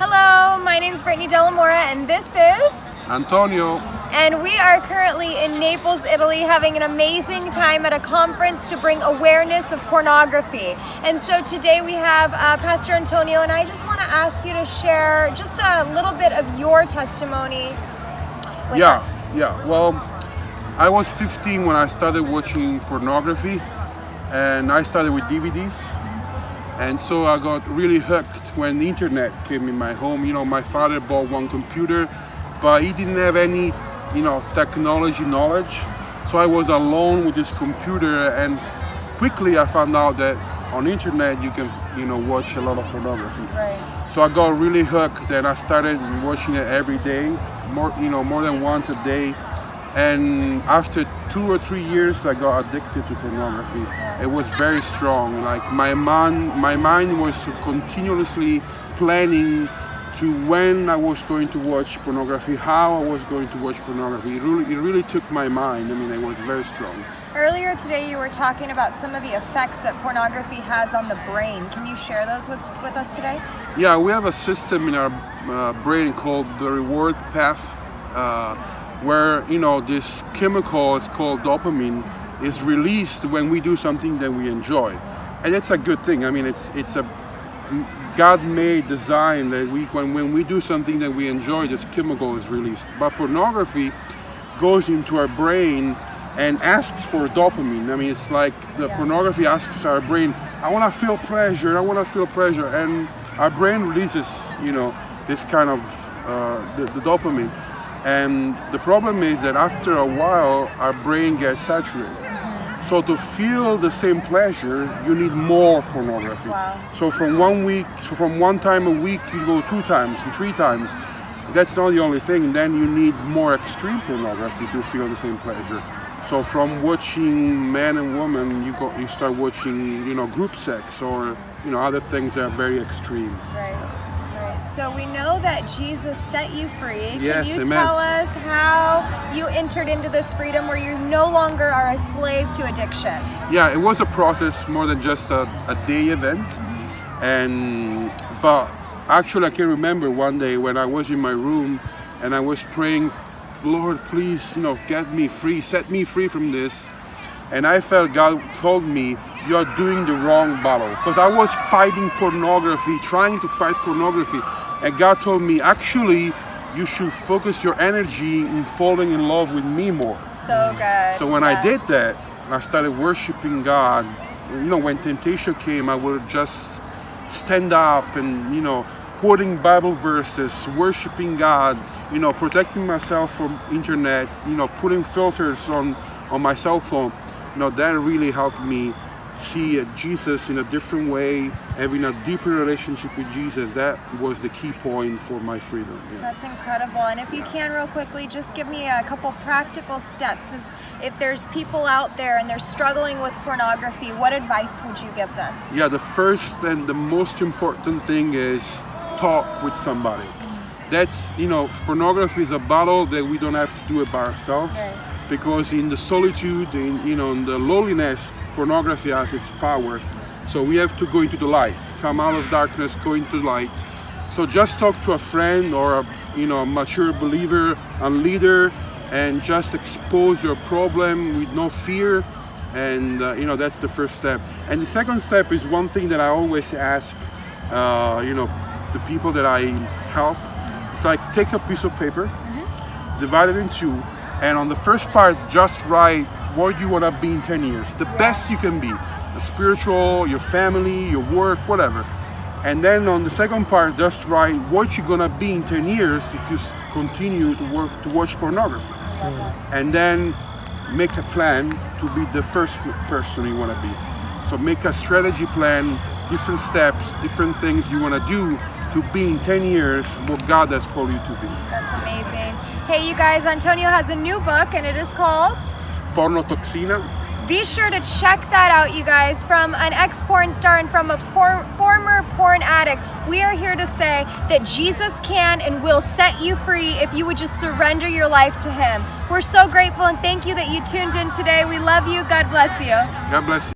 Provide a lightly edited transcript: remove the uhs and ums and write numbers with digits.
Hello, my name is Brittany Delamora, and this is Antonio. And we are currently in Naples, Italy, having an amazing time at a conference to bring awareness of pornography. And so today we have Pastor Antonio, and I just want to ask you to share just a little bit of your testimony with us. Well, I was 15 when I started watching pornography, and I started with DVDs. And so I got really hooked when the internet came in my home. You know, my father bought one computer, but he didn't have any, technology knowledge. So I was alone with this computer, and quickly I found out that on the internet you can, watch a lot of pornography. Right. So I got really hooked, and I started watching it every day, more than once a day. And after 2 or 3 years, I got addicted to pornography. It was very strong. Like my mind was continuously planning to when I was going to watch pornography, how I was going to watch pornography. It really took my mind. I mean, it was very strong. Earlier today, you were talking about some of the effects that pornography has on the brain. Can you share those with us today? Yeah, we have a system in our brain called the reward path, where this chemical is called dopamine is released when we do something that we enjoy, and it's a good thing. I mean, it's a God-made design that when we do something that we enjoy, this chemical is released. But pornography goes into our brain and asks for dopamine. I mean, it's like the pornography asks our brain, I want to feel pleasure, and our brain releases this kind of the dopamine. And the problem is that after a while, our brain gets saturated. So to feel the same pleasure, you need more pornography. Wow. So from one time a week, you go 2 times and 3 times. That's not the only thing. Then you need more extreme pornography to feel the same pleasure. So from watching man and woman, you start watching, group sex or, other things that are very extreme. Right. So we know that Jesus set you free. Yes, Can you amen. tell us how you entered into this freedom where you no longer are a slave to addiction? Yeah, it was a process more than just a day event. But actually I can remember one day when I was in my room and I was praying, Lord, please, get me free, set me free from this. And I felt God told me, you are doing the wrong battle. Because I was fighting pornography, trying to fight pornography. And God told me, actually, you should focus your energy in falling in love with me more. So good. So when I did that, I started worshiping God. When temptation came, I would just stand up and, quoting Bible verses, worshiping God, protecting myself from internet, putting filters on my cell phone. That really helped me see Jesus in a different way, having a deeper relationship with Jesus. That was the key point for my freedom. Yeah. That's incredible. And if you can, real quickly, just give me a couple practical steps. If there's people out there and they're struggling with pornography, what advice would you give them? Yeah, the first and the most important thing is talk with somebody. That's, pornography is a battle that we don't have to do it by ourselves. Right. Because in the solitude, in the loneliness, pornography has its power. So we have to go into the light, come out of darkness, go into the light. So just talk to a friend or a mature believer, a leader, and just expose your problem with no fear. And that's the first step. And the second step is one thing that I always ask, the people that I help. It's like, take a piece of paper, divide it in 2. And on the first part, just write what you want to be in 10 years. The best you can be. Spiritual, your family, your work, whatever. And then on the second part, just write what you're going to be in 10 years if you continue to watch pornography. And then make a plan to be the first person you want to be. So make a strategy plan, different steps, different things you want to do to be in 10 years what God has called you to be. That's amazing. Hey, you guys, Antonio has a new book, and it is called Pornotoxina. Be sure to check that out, you guys. From an ex-porn star and from a former porn addict, we are here to say that Jesus can and will set you free if you would just surrender your life to Him. We're so grateful and thank you that you tuned in today. We love you. God bless you. God bless you.